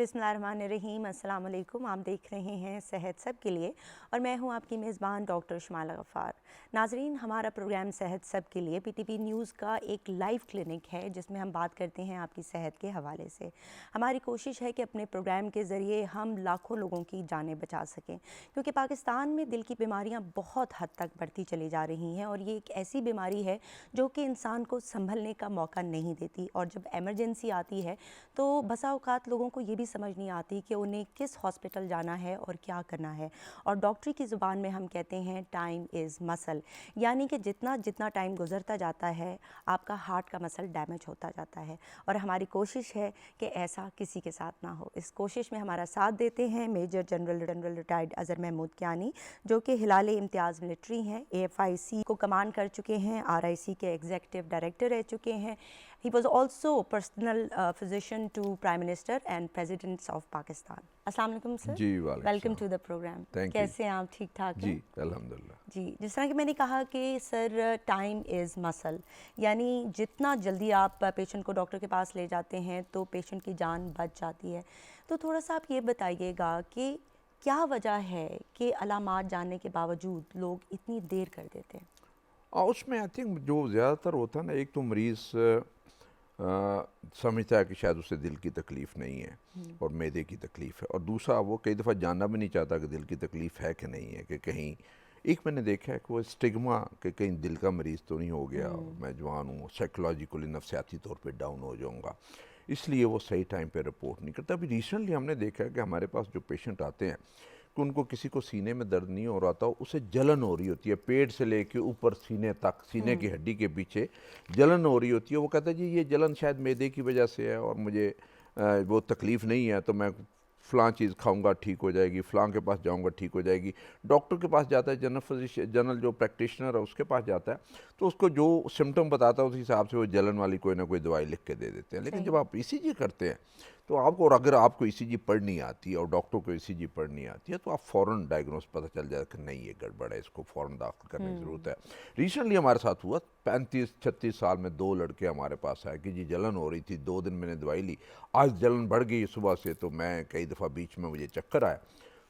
बिस्मिल्लाहिर्रहमानिर्रहीम। अस्सलाम वालेकुम। आप देख रहे हैं सेहत सब के लिए और मैं हूं आपकी मेज़बान डॉक्टर शुमाला गफ़ार। नाजरीन, हमारा प्रोग्राम सेहत सब के लिए पीटीपी न्यूज़ का एक लाइव क्लिनिक है जिसमें हम बात करते हैं आपकी सेहत के हवाले से। हमारी कोशिश है कि अपने प्रोग्राम के ज़रिए हम लाखों लोगों की जानें बचा सकें, क्योंकि पाकिस्तान में दिल की बीमारियाँ बहुत हद तक बढ़ती चली जा रही हैं और ये एक ऐसी बीमारी है जो कि इंसान को संभलने का मौका नहीं देती। और जब एमरजेंसी आती है तो बसा औकात लोगों को ये भी समझ नहीं आती कि उन्हें किस हॉस्पिटल जाना है और क्या करना है। और डॉक्टरी की ज़ुबान में हम कहते हैं टाइम इज़ मसल, यानी कि जितना जितना टाइम गुजरता जाता है आपका हार्ट का मसल डैमेज होता जाता है। और हमारी कोशिश है कि ऐसा किसी के साथ ना हो। इस कोशिश में हमारा साथ देते हैं major general retired Azhar Mahmood Kiyani, जो कि हिलाल इम्तियाज़ मिलिट्री हैं, AFIC को कमांड कर चुके हैं, RIC के एग्जीक्यूटिव डायरेक्टर रह चुके हैं। He was also personal physician to Prime Minister and President of Pakistan. अस्सलाम वालेकुम सर। जी वालेकुम। Welcome to the programme. कैसे हैं आप? ठीक ठाक हैं? जी अल्हम्दुलिल्लाह। जी, जिस तरह कि मैंने कहा कि सर टाइम इज़ मसल, यानी जितना जल्दी आप पेशेंट को डॉक्टर के पास ले जाते हैं तो पेशेंट की जान बच जाती है। तो थोड़ा सा आप ये बताइएगा कि क्या वजह है कि अलामात जानने के बावजूद लोग इतनी देर कर देते हैं? उसमें आई थिंक जो ज़्यादातर होता है ना, एक तो मरीज़ समझता है कि शायद उसे दिल की तकलीफ़ नहीं है और मैदे की तकलीफ़ है, और दूसरा वो कई दफ़ा जानना भी नहीं चाहता कि दिल की तकलीफ़ है कि नहीं है, कि कहीं एक मैंने देखा है कि वो स्टिग्मा कि कहीं दिल का मरीज़ तो नहीं हो गया, मैं जवान हूँ, साइकोलॉजिकली नफसियाती तौर पे डाउन हो जाऊँगा, इसलिए वो सही टाइम पे रिपोर्ट नहीं करता। अभी रिसेंटली हमने देखा है कि हमारे पास जो पेशेंट आते हैं कि उनको किसी को सीने में दर्द नहीं हो रहा था, उसे जलन हो रही होती है, पेट से लेके ऊपर सीने तक, सीने की हड्डी के पीछे जलन हो रही होती है। वो कहता है जी ये जलन शायद मैदे की वजह से है और मुझे वो तकलीफ़ नहीं है, तो मैं फ़लाँ चीज़ खाऊंगा ठीक हो जाएगी, फ़लाँ के पास जाऊंगा ठीक हो जाएगी। डॉक्टर के पास जाता है, जनरल फिजिशियन, जनरल जो प्रैक्टिशनर है उसके पास जाता है, तो उसको जो सिम्टम बताता है उस हिसाब से वो जलन वाली कोई ना कोई दवाई लिख के दे देते हैं। लेकिन जब आप ECG करते हैं तो आपको, और अगर आपको ECG पढ़नी आती है और डॉक्टर को ECG पढ़नी आती है, तो आप फ़ौरन डायग्नोस पता चल जाए कि नहीं ये गड़बड़ है, इसको फ़ौरन दाखिल करने की ज़रूरत है। रिसेंटली हमारे साथ हुआ, 35-36 साल में 2 लड़के हमारे पास आए कि जी जलन हो रही थी, 2 दिन मैंने दवाई ली, आज जलन बढ़ गई सुबह से, तो मैं कई दफ़ा बीच में मुझे चक्कर आया।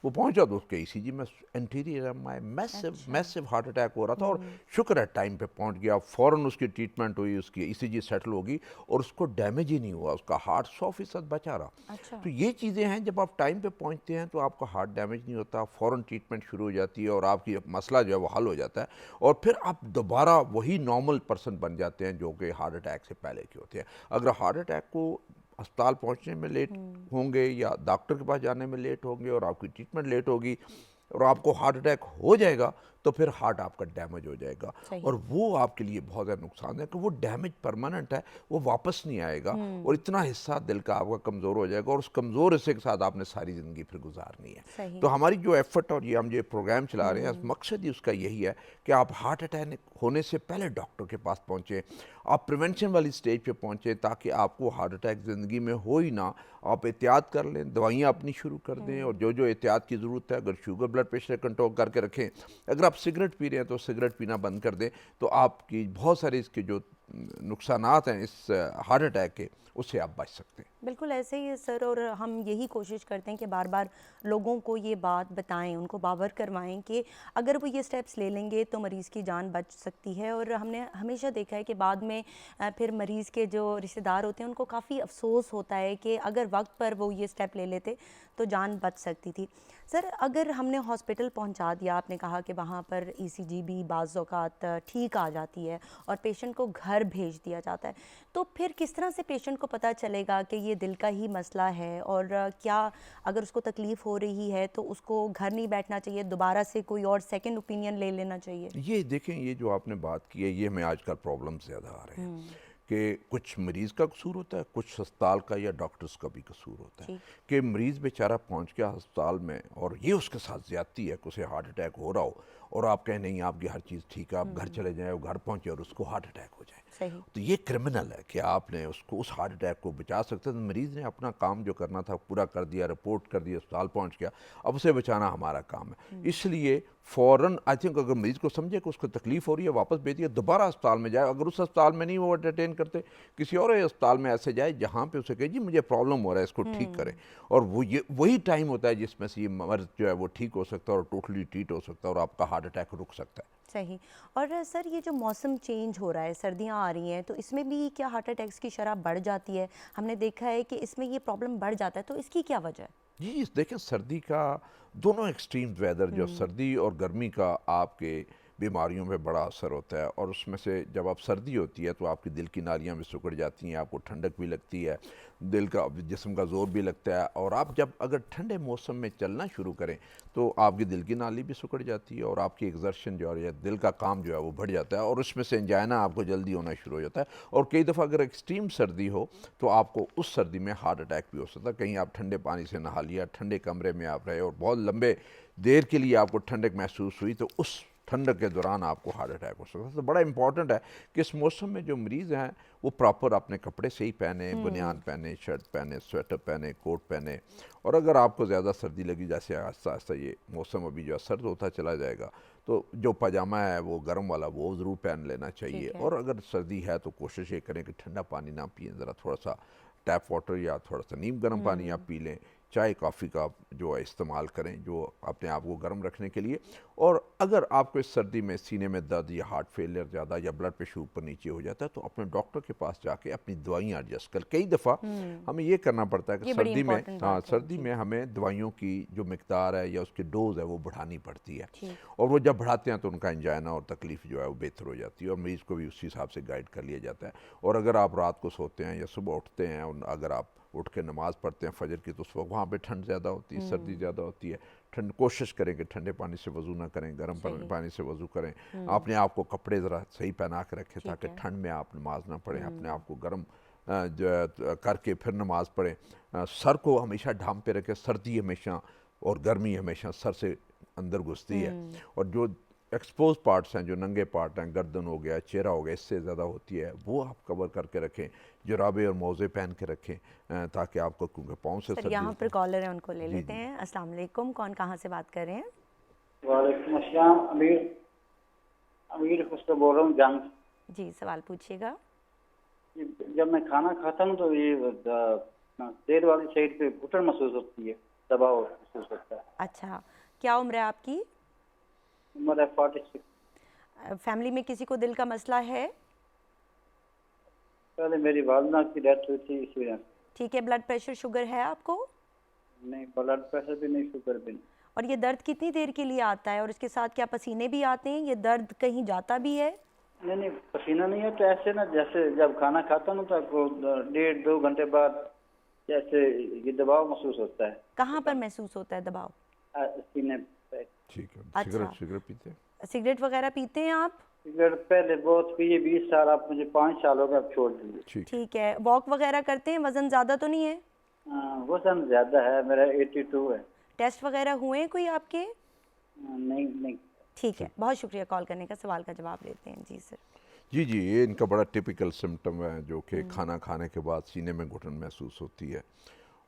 वो पहुंचा तो उसके ECG में anterior my massive heart attack हो रहा था, और शुक्र है टाइम पे पहुंच गया, फ़ौरन उसकी ट्रीटमेंट हुई, उसकी ECG सेटल होगी और उसको डैमेज ही नहीं हुआ, उसका हार्ट 100% बचा रहा। तो ये चीज़ें हैं, जब आप टाइम पे पहुंचते हैं तो आपका हार्ट डैमेज नहीं होता, फ़ौरन ट्रीटमेंट शुरू हो जाती है और आपकी मसला जो है वो हल हो जाता है, और फिर आप दोबारा वही नॉर्मल पर्सन बन जाते हैं जो कि हार्ट अटैक से पहले के होते हैं। अगर हार्ट अटैक को अस्पताल पहुंचने में लेट होंगे या डॉक्टर के पास जाने में लेट होंगे और आपकी ट्रीटमेंट लेट होगी और आपको हार्ट अटैक हो जाएगा, तो फिर हार्ट आपका डैमेज हो जाएगा, और वो आपके लिए बहुत ज़्यादा नुकसान है कि वो डैमेज परमानेंट है, वो वापस नहीं आएगा, और इतना हिस्सा दिल का आपका कमज़ोर हो जाएगा, और उस कमज़ोर हिस्से के साथ आपने सारी ज़िंदगी फिर गुजारनी है। तो हमारी जो एफर्ट और ये हम जो प्रोग्राम चला रहे हैं, मकसद ही उसका यही है कि आप हार्ट अटैक होने से पहले डॉक्टर के पास पहुँचें, आप प्रिवेंशन वाली स्टेज पे पहुँचें, ताकि आपको हार्ट अटैक ज़िंदगी में हो ही ना। आप एहतियात कर लें, दवाइयाँ अपनी शुरू कर दें, और जो जो एहतियात की ज़रूरत है, अगर शुगर ब्लड प्रेशर कंट्रोल करके रखें, अगर आप सिगरेट पी रहे हैं तो सिगरेट पीना बंद कर दें, तो आपकी बहुत सारे इसके जो नुकसानात हैं इस हार्ट अटैक के, उससे आप बच सकते हैं। बिल्कुल ऐसे ही है सर, और हम यही कोशिश करते हैं कि बार बार लोगों को ये बात बताएं, उनको बावर करवाएं कि अगर वो ये स्टेप्स ले लेंगे तो मरीज़ की जान बच सकती है। और हमने हमेशा देखा है कि बाद में फिर मरीज़ के जो रिश्तेदार होते हैं उनको काफ़ी अफसोस होता है कि अगर वक्त पर वो ये स्टेप ले लेते तो जान बच सकती थी। सर, अगर हमने हॉस्पिटल पहुंचा दिया, आपने कहा कि वहाँ पर ECG भी बाज़ औक़ात ठीक आ जाती है और पेशेंट को घर भेज दिया जाता है, तो फिर किस तरह से पेशेंट को पता चलेगा कि ये दिल का ही मसला है? और क्या अगर उसको तकलीफ़ हो रही है तो उसको घर नहीं बैठना चाहिए, दोबारा से कोई और सेकंड ओपिनियन ले लेना चाहिए? ये देखें, ये जो आपने बात की है, ये हमें आजकल प्रॉब्लम ज़्यादा आ रहे हैं कि कुछ मरीज़ का कसूर होता है, कुछ अस्पताल का या डॉक्टर्स का भी कसूर होता है कि मरीज़ बेचारा पहुंच गया अस्पताल में और ये उसके साथ ज़्यादती है कि उसे हार्ट अटैक हो रहा हो, और आप कहें नहीं आपकी हर चीज़ ठीक है, आप घर चले जाएं, वो घर पहुंचे और उसको हार्ट अटैक हो जाए। तो ये क्रिमिनल है कि आपने उसको, उस हार्ट अटैक को बचा सकते थे। मरीज़ ने अपना काम जो करना था पूरा कर दिया, रिपोर्ट कर दी, अस्पताल पहुंच गया, अब उसे बचाना हमारा काम है। इसलिए फ़ौरन आई थिंक अगर मरीज़ को समझे कि उसको तकलीफ़ हो रही है, वापस भेज दिया, दोबारा अस्पताल में जाए। अगर उस अस्पताल में नहीं वो एंटरटेन करते, किसी और अस्पताल में ऐसे जाए जहाँ पे उसे कहे जी मुझे प्रॉब्लम हो रहा है, इसको ठीक करें। और वो ये वही टाइम होता है जिसमें से ये मर्ज़ जो है वो ठीक हो सकता है और टोटली ट्रीट हो सकता है और आपका हार्ट अटैक रुक सकता है। सही। और सर ये जो मौसम चेंज हो रहा है, सर्दियाँ आ रही हैं, तो इसमें भी क्या हार्ट अटैक्स की शरह बढ़ जाती है? हमने देखा है कि इसमें ये प्रॉब्लम बढ़ जाता है, तो इसकी क्या वजह है? जी, देखें सर्दी का दोनों एक्सट्रीम वेदर जो सर्दी और गर्मी का आपके बीमारियों पे बड़ा असर होता है। और उसमें से जब आप सर्दी होती है तो आपकी दिल की नालियाँ भी सिकुड़ जाती हैं, आपको ठंडक भी लगती है, दिल का जिस्म का ज़ोर भी लगता है। और आप जब अगर ठंडे मौसम में चलना शुरू करें तो आपकी दिल की नाली भी सिकुड़ जाती है और आपकी एग्जर्शन जो है दिल का काम जो है वो बढ़ जाता है और उसमें से एंजाइना आपको जल्दी होना शुरू हो जाता है। और कई दफ़ा अगर एक्सट्रीम सर्दी हो तो आपको उस सर्दी में हार्ट अटैक भी हो सकता है। कहीं आप ठंडे पानी से नहा लिया, ठंडे कमरे में आप रहे और बहुत लंबे देर के लिए आपको ठंडक महसूस हुई तो उस ठंडक के दौरान आपको हार्ट अटैक हो सकता है। तो बड़ा इंपॉर्टेंट है कि इस मौसम में जो मरीज़ हैं वो प्रॉपर अपने कपड़े सही पहने, बनियान पहने, शर्ट पहने, स्वेटर पहने, कोट पहने। और अगर आपको ज़्यादा सर्दी लगी, जैसे आहिस्ता आहिस्ता ये मौसम अभी जो है सर्द होता चला जाएगा, तो जो पजामा है वो गर्म वाला वो ज़रूर पहन लेना चाहिए। ठीक है। और अगर सर्दी है तो कोशिश ये करें कि ठंडा पानी ना पिएं, ज़रा थोड़ा सा टैप वाटर या थोड़ा सा नीम गर्म पानी आप पी लें। चाय कॉफ़ी का जो है इस्तेमाल करें जो अपने आप को गर्म रखने के लिए। और अगर आपको इस सर्दी में सीने में दर्द या हार्ट फेलियर ज़्यादा या ब्लड प्रेशर ऊपर नीचे हो जाता है तो अपने डॉक्टर के पास जाके अपनी दवाइयाँ एडजस्ट कर। कई दफ़ा हमें ये करना पड़ता है कि ये बड़ी सर्दी में, इम्पोर्टेंट हाँ बात है सर्दी जी। में हमें दवाइयों की जो मिकदार है या उसकी डोज है वो बढ़ानी पड़ती है। ठीक। और वो जब बढ़ाते हैं तो उनका एंजाइना और तकलीफ़ जो है वो बेहतर हो जाती है और मरीज़ को भी उसी हिसाब से गाइड कर लिया जाता है। और अगर आप रात को सोते हैं या सुबह उठते हैं और अगर आप उठ के नमाज़ पढ़ते हैं फजर की तो उस वक्त वहाँ पे ठंड ज़्यादा होती है, सर्दी ज़्यादा होती है। ठंड कोशिश करें कि ठंडे पानी से वज़ू ना करें, गर्म सही। पानी से वज़ू करें। अपने आप को कपड़े ज़रा सही पहना के रखें ठीक ताकि है। ठंड में आप नमाज ना पढ़ें। अपने आप को गर्म जो है करके फिर नमाज पढ़ें। सर को हमेशा ढांप पे रखें। सर्दी हमेशा और गर्मी हमेशा सर से अंदर घुसती है। और जो एक्सपोज पार्ट्स हैं, जो नंगे पार्ट हैं, गर्दन हो गया, चेहरा हो गया, इससे ज़्यादा होती है, वो आप कवर करके रखें। जुराबे और मोज़े पहन के रखें ताकि आपको, क्योंकि पाँव से सर सर्दी यहाँ पर कॉलर है, उनको ले जी लेते जी हैं। अस्सलाम वालेकुम, कौन कहाँ से बात कर रहे हैं? वालेकुम अस्सलाम। अमीर अमीर खुशरो बोल रहा हूँ जंग। जी, सवाल पूछिएगा। जब मैं खाना खाता हूँ तो ये तेल वाली साइड पे घुटन महसूस होती है, दबाव महसूस होता है। अच्छा, क्या उम्र है आपकी? उम्र है 46। फैमिली में किसी को दिल का मसला है? पहले मेरी वालदा की डेथ हुई थी इसी वजह से। ठीक है। ब्लड प्रेशर, शुगर है आपको? नहीं, ब्लड प्रेशर भी नहीं, शुगर भी नहीं। और ये दर्द कितनी देर के लिए आता है और इसके साथ क्या पसीने भी आते हैं? ये दर्द कहीं जाता भी है? नहीं नहीं, पसीना नहीं है तो ऐसे ना, जैसे जब खाना खाता हूँ तो आपको 1.5-2 घंटे बाद जैसे ये दबाव महसूस होता है। कहाँ पर महसूस होता है दबाव? सीने पे। ठीक है। अच्छा। सिगरेट पीते हैं? सिगरेट वगैरह पीते हैं आप? सिगरेट पहले बहुत पिए, 20 साल, आप मुझे 5 साल हो गए, अब छोड़ दिए। ठीक। ठीक है। वॉक वगैरह करते हैं? वज़न ज़्यादा तो नहीं है? वजन ज्यादा है, मेरा 82 है। टेस्ट वगैरह हुए हैं कोई आपके? नहीं नहीं। ठीक है, बहुत शुक्रिया कॉल करने का। सवाल का जवाब देते हैं। जी सर। जी जी, ये इनका बड़ा टिपिकल सिम्टम है जो कि खाना खाने के बाद सीने में घुटन महसूस होती है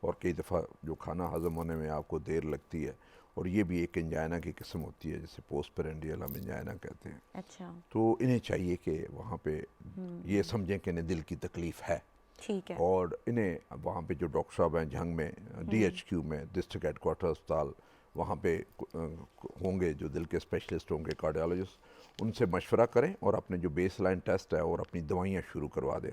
और कई दफ़ा जो खाना हज़म होने में आपको देर लगती है। और ये भी एक एंजाइना की किस्म होती है जिसे पोस्टपेरेंडियल हम एंजाइना कहते हैं। अच्छा। तो इन्हें चाहिए कि वहाँ पे ये समझें कि इन्हें दिल की तकलीफ़ है। ठीक है। और इन्हें वहाँ पे जो डॉक्टर साहब हैं झंग में, DHQ में, डिस्ट्रिक्ट हेडक्वार्टर अस्पताल, वहाँ पे होंगे जो दिल के स्पेशलिस्ट होंगे, कार्डियोलॉजिस्ट, उनसे मशवरा करें और अपने जो बेस लाइन टेस्ट है और अपनी दवाइयाँ शुरू करवा दें।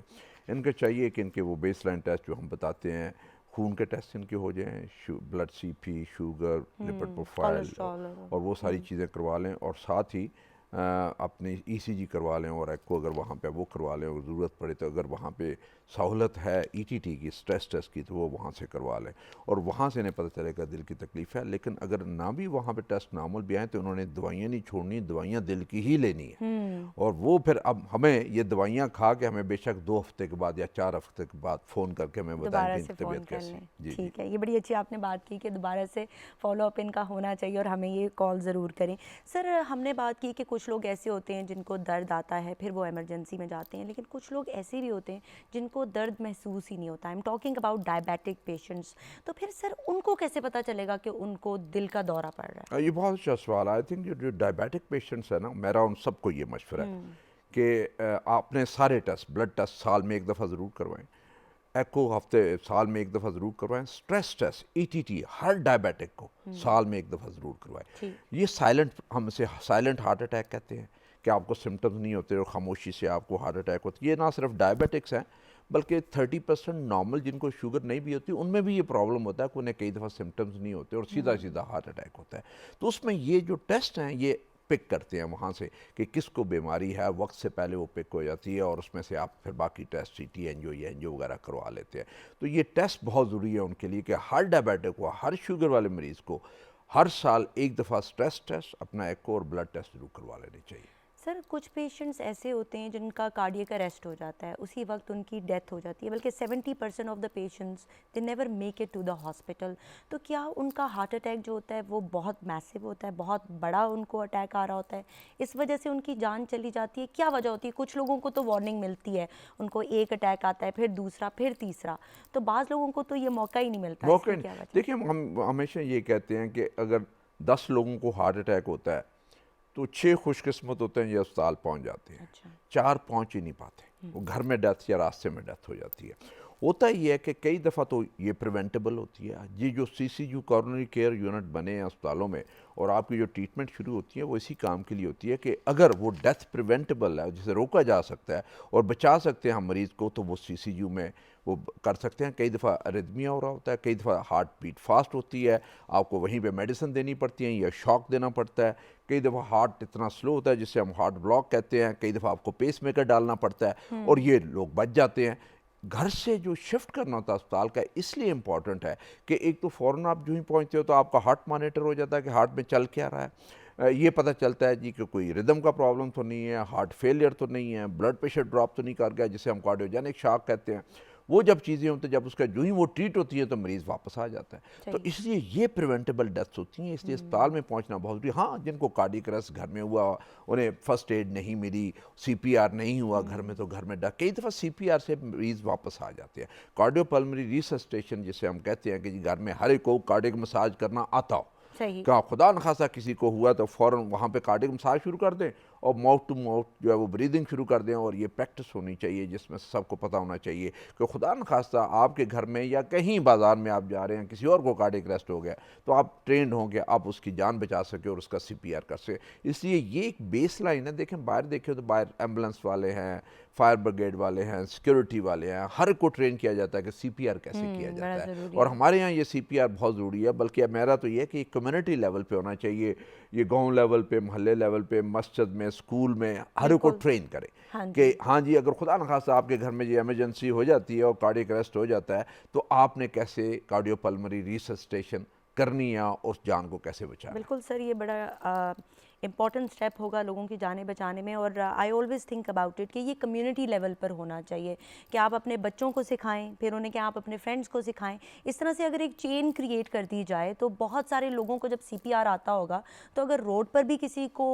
इनके चाहिए कि इनके वो बेस लाइन टेस्ट जो हम बताते हैं, खून के टेस्ट इनके हो जाएँ, blood CP, sugar, lipid profile cholesterol और वो सारी चीज़ें करवा लें। और साथ ही अपने ECG करवा लें और एको अगर वहाँ पे वो करवा लें और ज़रूरत पड़े तो अगर वहाँ पे सहूलत है ETT की, स्ट्रेस टेस्ट की, तो वो वहाँ से करवा लें और वहाँ से इन्हें पता चलेगा दिल की तकलीफ़ है। लेकिन अगर ना भी वहाँ पे टेस्ट नार्मल भी आए तो उन्होंने दवाइयाँ नहीं छोड़नी, दवाइयाँ दिल की ही लेनी है। और वो फिर अब हमें ये दवाइयाँ खा के हमें बेशक 2 हफ्ते के बाद या 4 हफ्ते के बाद फ़ोन करके हमें बताएं दोबारा कि से इनकी फ़ोन तबीयत कर कैसी है। लें। जी जी। ठीक है, ये बड़ी अच्छी आपने बात की कि दोबारा से फॉलो अप इनका होना चाहिए और हमें ये कॉल ज़रूर करें। सर हमने बात की कि कुछ कुछ लोग ऐसे होते हैं जिनको दर्द आता है, फिर वो इमरजेंसी में जाते हैं, लेकिन कुछ लोग ऐसे भी होते हैं जिनको दर्द महसूस ही नहीं होता। I am talking about diabetic patients. तो फिर सर उनको कैसे पता चलेगा कि उनको दिल का दौरा पड़ रहा है? ये बहुत अच्छा सवाल है। आई थिंक जो डायबिटिक पेशेंट्स है ना, मेरा उन सबको ये मशवरा है कि आपने सारे टेस्ट, ब्लड टेस्ट साल में एक दफ़ा ज़रूर करवाएं, एको हफ्ते साल में एक दफ़ा ज़रूर करवाएं, स्ट्रेस टेस्ट ETT हर डायबिटिक को साल में एक दफ़ा ज़रूर करवाएं। ये साइलेंट, हम इसे साइलेंट हार्ट अटैक कहते हैं कि आपको सिम्टम्स नहीं होते और खामोशी से आपको हार्ट अटैक होता है। ये ना सिर्फ डायबिटिक्स हैं बल्कि 30% नॉर्मल जिनको शुगर नहीं भी होती उनमें भी ये प्रॉब्लम होता है कि उन्हें कई दफ़ा सिम्टम्स नहीं होते और सीधा सीधा हार्ट अटैक होता है। तो उसमें ये जो टेस्ट हैं ये पिक करते हैं वहाँ से कि किसको बीमारी है, वक्त से पहले वो पिक हो जाती है और उसमें से आप फिर बाकी टेस्ट CT एंजियो वगैरह करवा लेते हैं। तो ये टेस्ट बहुत ज़रूरी है उनके लिए कि हर डायबिटिक को, हर शुगर वाले मरीज़ को हर साल एक दफ़ा स्ट्रेस टेस्ट, अपना एको और ब्लड टेस्ट ज़रूर करवा लेने चाहिए। सर कुछ पेशेंट्स ऐसे होते हैं जिनका कार्डियक अरेस्ट हो जाता है, उसी वक्त उनकी डेथ हो जाती है, बल्कि 70% of the patients they never make it to the hospital. तो क्या उनका हार्ट अटैक जो होता है वो बहुत मैसिव होता है, बहुत बड़ा उनको अटैक आ रहा होता है, इस वजह से उनकी जान चली जाती है? क्या वजह होती है? कुछ लोगों को तो वार्निंग मिलती है, उनको एक अटैक आता है, फिर दूसरा, फिर तीसरा, तो बाज़ लोगों को तो ये मौका ही नहीं मिलता। मौका क्या वजह? देखिए, हम हमेशा ये कहते हैं कि अगर 10 लोगों को हार्ट अटैक होता है तो 6 खुशकिस्मत होते हैं ये अस्पताल पहुंच जाते हैं। अच्छा। 4 पहुंच ही नहीं पाते, वो घर में डेथ या रास्ते में डेथ हो जाती है। होता ही है कि कई दफ़ा तो ये प्रिवेंटेबल होती है। ये जो CCU कॉरोनरी केयर यूनिट बने हैं अस्पतालों में और आपकी जो ट्रीटमेंट शुरू होती है वो इसी काम के लिए होती है कि अगर वो डेथ प्रिवेंटेबल है, जिसे रोका जा सकता है और बचा सकते हैं हम मरीज़ को, तो वो CCU में वो कर सकते हैं। कई दफ़ा अरिथमिया हो रहा होता है, कई दफ़ा हार्ट बीट फास्ट होती है, आपको वहीं पे मेडिसिन देनी पड़ती है या शॉक देना पड़ता है। कई दफ़ा हार्ट इतना स्लो होता है जिससे हम हार्ट ब्लॉक कहते हैं, कई दफ़ा आपको पेस मेकर डालना पड़ता है और ये लोग बच जाते हैं। घर से जो शिफ्ट करना होता है अस्पताल का, इसलिए इम्पॉर्टेंट है कि एक तो फ़ौरन आप जो ही पहुँचते हो तो आपका हार्ट मॉनिटर हो जाता है कि हार्ट में चल क्या रहा है। ये पता चलता है जी कि कोई रिदम का प्रॉब्लम तो नहीं है, हार्ट फेलियर तो नहीं है, ब्लड प्रेशर ड्रॉप तो नहीं कर गया, जिसे हम कार्डियोजेनिक शॉक कहते हैं। वो जब चीज़ें होती हैं, जब उसका जो ही वो ट्रीट होती है तो मरीज़ वापस आ जाता है। तो इसलिए ये प्रिवेंटेबल डेथ्स होती हैं, इसलिए अस्पताल में पहुंचना बहुत ज़रूरी। हाँ, जिनको कार्डियक अरेस्ट घर में हुआ, उन्हें फर्स्ट एड नहीं मिली, CPR नहीं हुआ घर में, तो घर में कई दफ़ा CPR से मरीज़ वापस आ जाते हैं। कार्डियोपल्मोनरी रिससिटेशन जिसे हम कहते हैं कि जी घर में हर एक को कार्डियक मसाज करना आता हो। क्या खुदा न खासा किसी को हुआ तो फ़ौरन वहाँ पे कार्डियक मसाज शुरू कर दें और माउथ टू माउथ जो है वो ब्रीदिंग शुरू कर दें। और ये प्रैक्टिस होनी चाहिए जिसमें सबको पता होना चाहिए कि खुदा न खासा आपके घर में या कहीं बाज़ार में आप जा रहे हैं, किसी और को कार्डियक अरेस्ट हो गया, तो आप ट्रेंड होंगे, आप उसकी जान बचा सके और उसका CPR कर सके। इसलिए ये एक बेस लाइन है। देखें, बाहर देखें तो बाहर एम्बुलेंस वाले हैं, फायर ब्रिगेड वाले हैं, सिक्योरिटी वाले हैं, हर को ट्रेन किया जाता है कि CPR कैसे किया जाता है। और हमारे यहाँ ये CPR बहुत ज़रूरी है। बल्कि मेरा तो ये कि कम्युनिटी लेवल पे होना चाहिए, ये गांव लेवल पे, मोहल्ले लेवल पे, मस्जिद में, स्कूल में हर को ट्रेन करें कि हाँ जी, अगर खुदा न खासा आपके घर में ये इमरजेंसी हो जाती है और कार्डियक अरेस्ट हो जाता है तो आपने कैसे कार्डियोपल्मोनरी रिससिटेशन करनी है, उस जान को कैसे बचाना। बिल्कुल सर, ये बड़ा इम्पॉर्टेंट स्टेप होगा लोगों की जानें बचाने में। और I always think about it कि ये कम्युनिटी लेवल पर होना चाहिए कि आप अपने बच्चों को सिखाएं, फिर उन्हें क्या आप अपने फ्रेंड्स को सिखाएं। इस तरह से अगर एक चेन क्रिएट कर दी जाए तो बहुत सारे लोगों को जब CPR आता होगा तो अगर रोड पर भी किसी को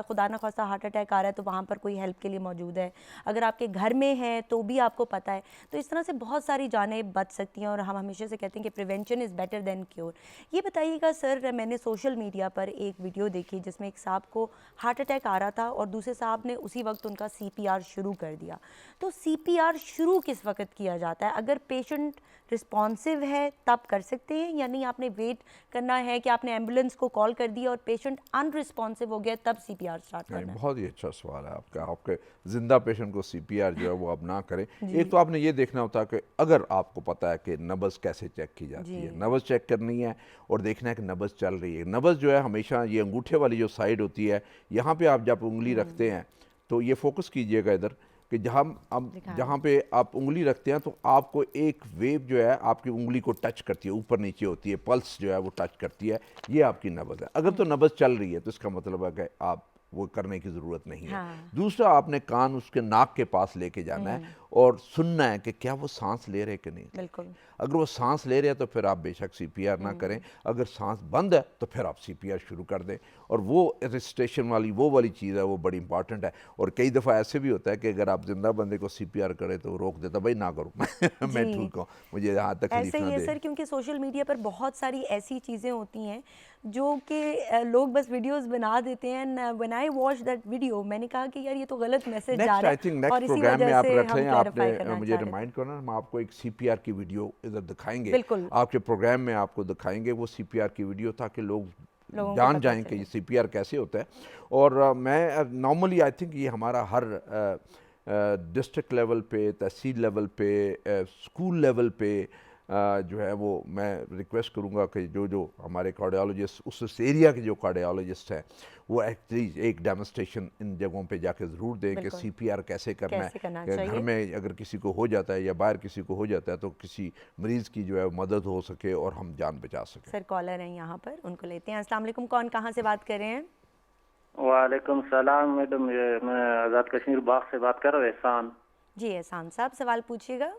खुदा न खास्ता हार्ट अटैक आ रहा है तो वहाँ पर कोई हेल्प के लिए मौजूद है, अगर आपके घर में है तो भी आपको पता है। तो इस तरह से बहुत सारी जानें बच सकती हैं और हम हमेशा से कहते हैं कि prevention is better than cure. ये बताइएगा सर, मैंने सोशल मीडिया पर एक वीडियो देखी जिसमें एक साहब को हार्ट अटैक आ रहा था और दूसरे साहब ने उसी वक्त उनका CPR शुरू कर दिया। तो CPR शुरू किस वक्त किया जाता है? अगर पेशेंट रिस्पॉन्सिव है तब कर सकते हैं, यानी आपने वेट करना है कि आपने एम्बुलेंस को कॉल कर दिया और पेशेंट अनरिस्पॉन्सिव हो गया तब CPR स्टार्ट करना है? बहुत ही अच्छा सवाल है आपका। आपके जिंदा पेशेंट को CPR जो है वो आप ना करें। एक तो आपने ये देखना होता है कि अगर आपको पता है कि नब्ज़ कैसे चेक की जाती है, नब्ज़ चेक करनी है और देखना है कि नब्ज़ चल रही है। नब्ज़ जो है हमेशा ये अंगूठे वाली जो साइड होती है, यहाँ पे आप जब उंगली रखते हैं तो ये फोकस कीजिएगा इधर कि जहाँ पे आप उंगली रखते हैं तो आपको एक वेव जो है आपकी उंगली को टच करती है, ऊपर नीचे होती है, पल्स जो है वो टच करती है, ये आपकी नब्ज़ है। अगर तो नब्ज़ चल रही है तो इसका मतलब है कि आप वो करने की ज़रूरत नहीं है। दूसरा, आपने कान उसके नाक के पास लेके जाना है और सुनना है कि क्या वो सांस ले रहे कि नहीं। बिल्कुल। अगर वो सांस ले रहे हैं तो फिर आप बेशक CPR ना करें, अगर सांस बंद है तो फिर आप CPR शुरू कर दें। और वो रजिस्ट्रेशन वाली वो वाली चीज़ है, वो बड़ी इंपॉर्टेंट है। और कई दफ़ा ऐसे भी होता है कि अगर आप जिंदा बंदे को CPR करें तो रोक देता, भाई ना करो मैं जी। ठीक हूँ, मुझे यहाँ ऐसे तकलीफ ना ही है दे। सर, क्योंकि सोशल मीडिया पर बहुत सारी ऐसी चीज़ें होती हैं जो कि लोग बस वीडियोस बना देते हैं। And when I watch that video, मैंने कहा कि यार ये तो गलत मैसेज जा नेक्स्ट रहा आई थिंक है, नेक्स्ट और इसी प्रोग्राम में वजह आप से रख हम लें, क्लैरिफाई आपने करना मुझे चाह रहे थे। रिमाइंड करना, हम आपको एक CPR की वीडियो इधर दिखाएंगे, बिल्कुल। आपके प्रोग्राम में आपको दिखाएंगे वो CPR की वीडियो, ताकि लोग लोगों को जान पता जाएं कि चले। ये CPR कैसे होता है। और मैं नॉर्मली आई थिंक ये हमारा हर डिस्ट्रिक्ट लेवल पे, तहसील लेवल पे, स्कूल लेवल पे जो है वो मैं रिक्वेस्ट करूँगा कि जो हमारे कार्डियोलॉजिस्ट उस एरिया के जो कार्डियोलॉजिस्ट हैं वो एक्चुअली एक डेमोस्ट्रेशन इन जगहों पे जाके ज़रूर दें कि बिल्कुल। CPR कैसे करना कैसे करना है, कि घर चाहिए। में अगर किसी को हो जाता है या बाहर किसी को हो जाता है तो किसी मरीज़ की जो है मदद हो सके और हम जान बचा सकें। सर कॉलर हैं यहाँ पर, उनको लेते हैं। अस्सलाम वालेकुम, कौन कहाँ से बात कर रहे हैं? वालेकुम सलाम मैडम, ये मैं आज़ाद कश्मीर बाग से बात कर रहा हूँ, एहसान। जी एहसान साहब, सवाल पूछिएगा।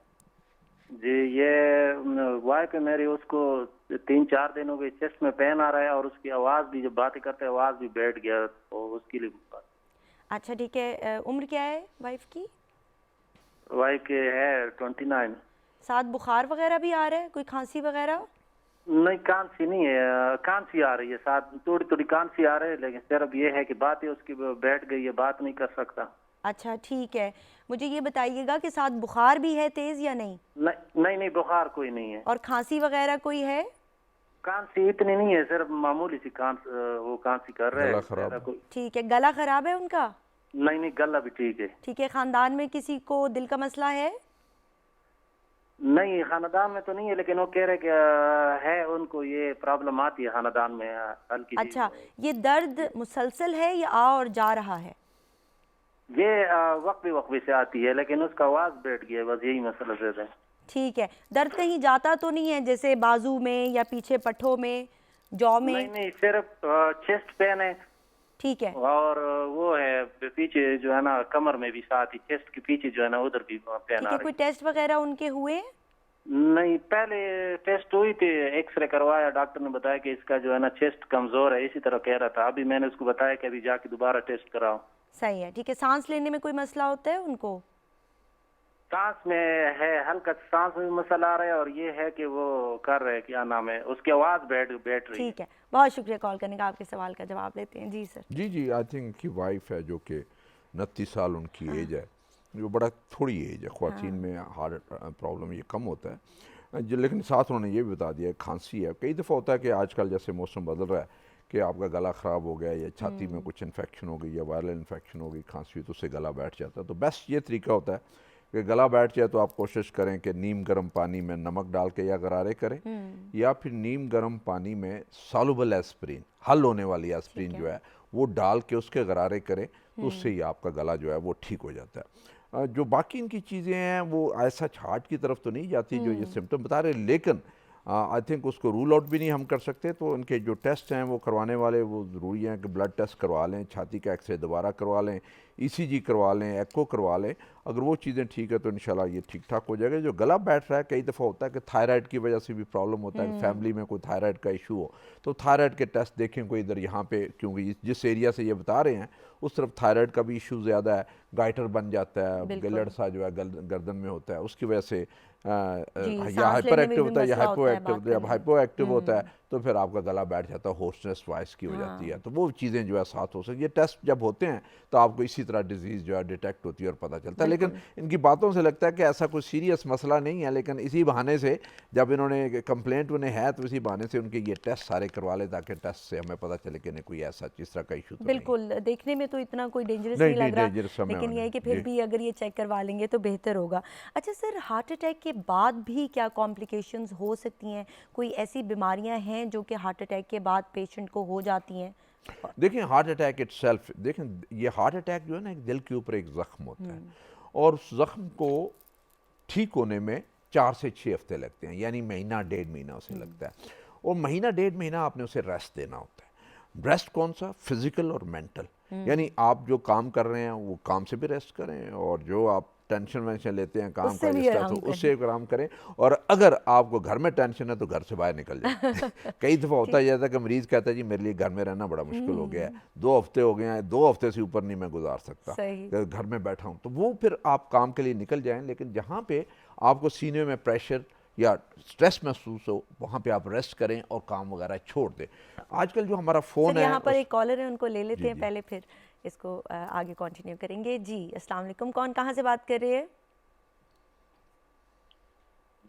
जी, ये वाइफ है मेरी, उसको 3-4 दिन हो गए चेस्ट में पेन आ रहा है और उसकी आवाज़ भी, जब बातें करते हैं आवाज़ भी बैठ गया, तो उसके लिए अच्छा ठीक है, उम्र क्या है वाइफ की? वाइफ के है 29। साथ बुखार वगैरह भी आ रहा है, कोई खांसी वगैरह? नहीं, कांसी नहीं है, कांसी आ रही है, साथ थोड़ी थोड़ी कांसी आ रही है, लेकिन सिर्फ ये है कि बात है उसकी बैठ गई है, बात नहीं कर सकता। अच्छा ठीक है, मुझे ये बताइएगा कि साथ बुखार भी है तेज़ या नहीं? नहीं नहीं नहीं, बुखार कोई नहीं है। और खांसी वगैरह कोई है? कांसी इतनी नहीं है, सिर्फ मामूली सी वो कांसी कर रहे गला हैं, खराब ज्यादा कोई ठीक है। गला खराब है उनका? नहीं नहीं, गला भी ठीक है। ठीक है। ख़ानदान में किसी को दिल का मसला है? नहीं, खानदान में तो नहीं है, लेकिन वो कह रहे कि है, उनको ये प्रॉब्लम आती है खानदान में, हल्की सी। अच्छा, ये दर्द मुसलसल है या आ और जा रहा है? ये वक्फी से आती है, लेकिन उसका आवाज बैठ गया है, बस यही मसला ज्यादा है। ठीक है। दर्द कहीं जाता तो नहीं है, जैसे बाजू में या पीछे पट्ठों में, जॉ में? नहीं नहीं, सिर्फ चेस्ट पेन है। ठीक है। और वो है पीछे जो है ना, कमर में भी साथ ही, चेस्ट के पीछे जो है ना, उधर भी पेन ठीक आ है। रही कोई टेस्ट वगैरह उनके हुए? नहीं, पहले टेस्ट हुई थी, एक्सरे करवाया, डॉक्टर ने बताया कि इसका जो है ना चेस्ट कमजोर है, इसी तरह कह रहा था। अभी मैंने उसको बताया कि अभी जाके दोबारा टेस्ट कराओ। सही है। ठीक है। सांस लेने में कोई मसला होता है उनको? सांस में है, हल्का सांस में मसला आ रहा है, और ये है कि वो कर रहे हैं, क्या नाम है, उसकी आवाज बैठ रही है। ठीक है। बहुत शुक्रिया कॉल करने का, आपके सवाल का जवाब लेते हैं। जी सर। जी आई थिंक कि वाइफ है जो कि 29 साल उनकी एज है, जो बड़ा थोड़ी एज है, ख़वातीन में हार्ट प्रॉब्लम ये कम होता है जो, लेकिन साथ उन्होंने ये भी बता दिया खांसी है। कई दफ़ा होता है कि आजकल जैसे मौसम बदल रहा है कि आपका गला ख़राब हो गया या छाती में कुछ इन्फेक्शन हो गई या वायरल इन्फेक्शन हो गई, खांसी, तो उससे गला बैठ जाता है। तो बेस्ट ये तरीका होता है कि गला बैठ जाए तो आप कोशिश करें कि नीम गर्म पानी में नमक डाल के या गरारे करें, या फिर नीम गर्म पानी में सॉल्युबल एस्प्रिन, हल होने वाली एस्प्रिन जो है वो डाल के उसके गरारे करें, तो उससे ही आपका गला जो है वो ठीक हो जाता है। जो बाकी इनकी चीज़ें हैं वो ऐसा हार्ट की तरफ तो नहीं जाती जो ये सिम्टम बता रहे, लेकिन आई थिंक उसको रूल आउट भी नहीं हम कर सकते। तो इनके जो टेस्ट हैं वो करवाने वाले वो ज़रूरी हैं कि ब्लड टेस्ट करवा लें, छाती का एक्सरे दोबारा करवा लें, ECG करवा लें, एको करवा लें। अगर वो चीज़ें ठीक है तो इंशाल्लाह ये ठीक ठाक हो जाएगा। जो गला बैठ रहा है, कई दफ़ा होता है कि थायराइड की वजह से भी प्रॉब्लम होता है, फैमिली में कोई थायराइड का इशू हो, तो थायराइड के टेस्ट देखें कोई इधर यहाँ पे, क्योंकि जिस एरिया से ये बता रहे हैं उस तरफ थायराइड का भी इशू ज़्यादा है, गाइटर बन जाता है, गिलड़ सा जो है गर्दन में होता है, उसकी वजह से या हाइपर एक्टिव होता है या हाइपो एक्टिव, जब हाइपो एक्टिव होता है तो फिर आपका गला बैठ जाता है, होर्सनेस वॉइस की हो जाती है। तो वो चीज़ें जो है साथ हो सकती है। ये टेस्ट जब होते हैं तो आपको इसी तरह डिजीज़ जो है डिटेक्ट होती है और पता चलता है। लेकिन इनकी बातों से लगता है कि ऐसा कोई सीरियस मसला नहीं है, लेकिन इसी बहाने से जब इन्होंने कंप्लेंट उन्हें है तो इसी बहाने से उनके ये टेस्ट सारे करवा ले, ताकि टेस्ट से हमें पता चले कि नहीं कोई ऐसा इस तरह का इशू तो बिल्कुल। देखने में तो इतना कोई डेंजरस नहीं, नहीं लग रहा, dangerous हमें लेकिन ये है कि फिर जी। भी अगर ये चेक करवा लेंगे तो बेहतर होगा। अच्छा सर, हार्ट अटैक के बाद भी क्या कॉम्प्लिकेशंस हो सकती हैं? कोई ऐसी बीमारियां हैं जो कि हार्ट अटैक के बाद पेशेंट को हो जाती हैं? देखिए हार्ट अटैक इटसेल्फ, देखें ये हार्ट अटैक जो है ना, एक दिल के ऊपर एक ज़ख्म होता है, और उस ज़ख्म को ठीक होने में 4 से 6 हफ्ते लगते हैं, यानी महीना 1.5 महीना उसे लगता है। और महीना 1.5 महीना आपने उसे रेस्ट देना होता है। रेस्ट कौन सा? फिजिकल और मेंटल, यानी आप जो काम कर रहे हैं वो काम से भी रेस्ट करें, और जो आप टेंशन वेंशन लेते हैं काम उससे का भी स्ट्रेस, आराम तो करें। उससे आराम करें। और अगर आपको घर में टेंशन है तो घर से बाहर निकल जाए। कई दफ़ा होता ही था कि मरीज़ कहता है जी मेरे लिए घर में रहना बड़ा मुश्किल हो गया है, 2 हफ्ते हो गए हैं, 2 हफ्ते से ऊपर नहीं मैं गुजार सकता, सही। घर में बैठा हूँ। तो वो फिर आप काम के लिए निकल जाएं, लेकिन जहाँ पे आपको सीने में प्रेशर या स्ट्रेस महसूस हो वहाँ पे आप रेस्ट करें और काम वगैरह छोड़ दें। आजकल जो हमारा फ़ोन सर है यहाँ पर उस एक कॉलर है, उनको ले लेते जी हैं जी पहले, फिर इसको आगे कंटिन्यू करेंगे। जी अस्सलाम वालेकुम, कौन कहाँ से बात कर रहे हैं?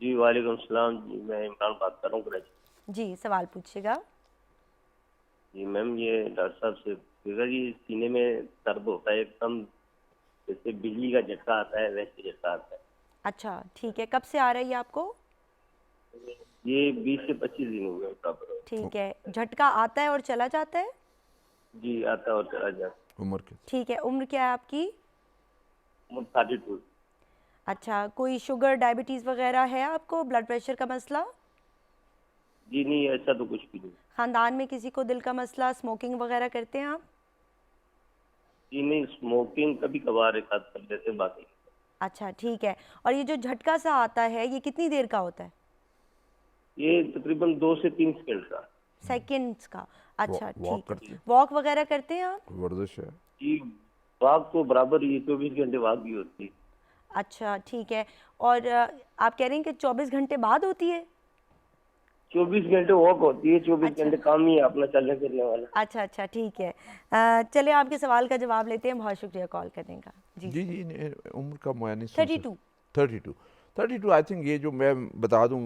जी वालेकुम सलाम जी, मैं इमरान बात कर रहा हूँ कराची। जी सवाल पूछिएगा। जी मैम, ये डॉक्टर साहब से पूछेगा जी, सीने में दर्द होता है एकदम, जैसे बिजली का झटका आता है वैसे झटका आता है। अच्छा ठीक है, कब से आ रहा है ये आपको? ये 20 से 25 दिन हो गए बराबर। ठीक है, झटका आता है और चला जाता है? जी आता है और चला जाता है। उम्र के ठीक है, उम्र क्या है आपकी? उम्र 32। अच्छा, कोई शुगर डायबिटीज़ वगैरह है आपको, ब्लड प्रेशर का मसला? जी नहीं, ऐसा तो कुछ भी नहीं। ख़ानदान में किसी को दिल का मसला, स्मोकिंग वगैरह करते हैं आप? जी नहीं, स्मोकिंग कभी कभार एक आध कर लेते, बाकी अच्छा ठीक है, और ये जो झटका सा आता है ये कितनी देर का होता है? ये तकरीबन 2 से 3 सेकंड का। सेकंड्स का? अच्छा वॉक ठीक है। करते हैं, वॉक वगैरह करते हैं आप? वर्जिश है। जी वाक तो बराबर ये 24 घंटे वाक भी होती है। अच्छा ठीक है, और आप कह रहे हैं कि 24 घंटे बाद होती है? 24 घंटे वॉक होती है, 24 अच्छा। घंटे काम ही है अपना चलने फिरने वाला। अच्छा अच्छा ठीक है। चलिए आपके सवाल का जवाब लेते हैं, बहुत शुक्रिया कॉल करने का। जी जी जी उम्र का मुआयना 32। 32 आई थिंक। ये जो मैं बता दूं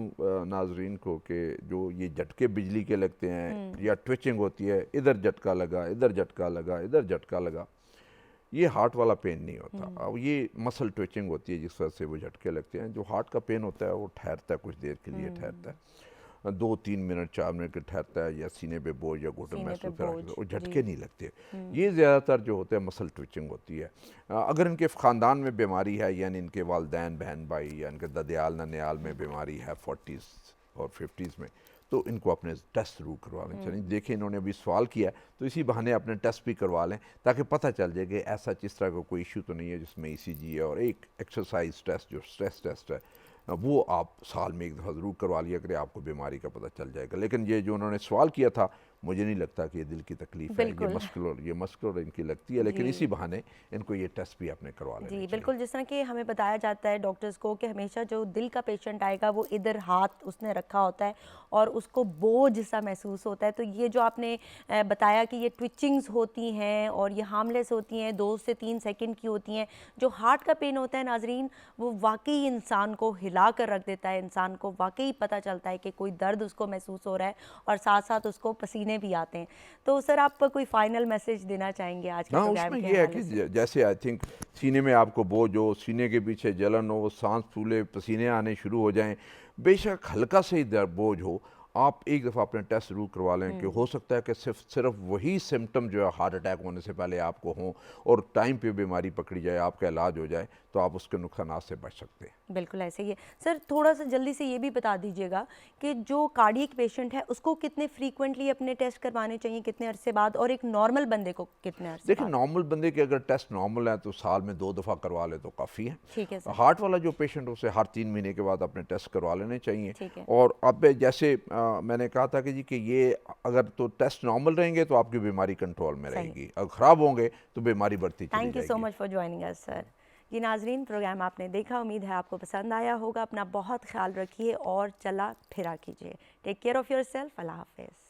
नाजरीन को कि जो ये झटके बिजली के लगते हैं या ट्विचिंग होती है, इधर झटका लगा, इधर झटका लगा, इधर झटका लगा, ये हार्ट वाला पेन नहीं होता। अब ये मसल ट्विचिंग होती है जिस वजह से वो झटके लगते हैं। जो हार्ट का पेन होता है वो ठहरता है, कुछ देर के लिए ठहरता है, 2-3 मिनट 4 मिनट के ठहरता है, या सीने पे बोझ या घुटन सीने पे महसूस करा बोझ, और झटके जी। नहीं लगते। ये ज़्यादातर जो होते हैं मसल ट्विचिंग होती है। अगर इनके ख़ानदान में बीमारी है, यानी इनके वालदैन बहन भाई या इनके ददियाल ननियाल में बीमारी है 40s और 50s में, तो इनको अपने टेस्ट ज़रूर करवा लें। चलिए देखिए, इन्होंने अभी सवाल किया है तो इसी बहाने अपने टेस्ट भी करवा लें, ताकि पता चल जाए कि ऐसा जिस तरह का कोई इशू तो नहीं है जिसमें ECG है। और एक एक्सरसाइज टेस्ट जो स्ट्रेस टेस्ट है वो आप साल में एक दफ़ा ज़रूर करवा लिया करें, आपको बीमारी का पता चल जाएगा। लेकिन ये जो उन्होंने सवाल किया था, मुझे नहीं लगता कि ये दिल की तकलीफ़ है, ये मस्कुलर इनकी लगती है, लेकिन इसी बहाने इनको ये टेस्ट भी आपने करवा लेना जी चाहिए। बिल्कुल, जिस तरह कि हमें बताया जाता है डॉक्टर्स को कि हमेशा जो दिल का पेशेंट आएगा वो इधर हाथ उसने रखा होता है और उसको बोझ सा महसूस होता है। तो ये जो आपने बताया कि ये ट्विचिंग्स होती हैं और ये हार्मलेस होती हैं, 2 से 3 सेकंड की होती हैं। जो हार्ट का पेन होता है नाजरीन, वो वाकई इंसान को हिला कर रख देता है, इंसान को वाकई पता चलता है कि कोई दर्द उसको महसूस हो रहा है और साथ साथ उसको पसीने भी आते हैं। तो सर आप कोई फाइनल मैसेज देना चाहेंगे आज के हाँ, प्रोग्राम उसमें के ये है हवाले कि से? जैसे आई थिंक सीने में आपको बोझ हो, सीने के पीछे जलन हो, सांस फूले, पसीने आने शुरू हो जाएं, बेशक हल्का से ही बोझ हो, आप एक दफ़ा अपने टेस्ट ज़रूर करवा लें कि हो सकता है कि सिर्फ वही सिम्टम जो है हार्ट अटैक होने से पहले आपको हों और टाइम पे बीमारी पकड़ी जाए, आपका इलाज हो जाए, तो आप उसके नुकसानात से बच सकते हैं। बिल्कुल ऐसे ही है। सर थोड़ा सा जल्दी से ये भी बता दीजिएगा कि जो कार्डियक पेशेंट है उसको कितने फ्रीक्वेंटली अपने टेस्ट करवाने चाहिए, कितने अरसे बाद, और एक नॉर्मल बंदे को कितने अरसे देखिए, बाद? नॉर्मल बंदे के अगर टेस्ट नॉर्मल है तो साल में 2 दफ़ा करवा ले तो काफ़ी है। ठीक है सर। हार्ट वाला जो पेशेंट उसे हर 3 महीने के बाद अपने टेस्ट करवा लेने चाहिए। ठीक है। और अब जैसे मैंने कहा था कि जी कि ये अगर तो टेस्ट नॉर्मल रहेंगे तो आपकी बीमारी कंट्रोल में सही। रहेगी, अगर ख़राब होंगे तो बीमारी बढ़ती चली थैंक यू सो जाएगी। Much for joining us sir. ये नाजरीन, प्रोग्राम आपने देखा, उम्मीद है आपको पसंद आया होगा। अपना बहुत ख्याल रखिए और चला फिरा कीजिए। Take care of yourself. अल्लाह हाफिज़।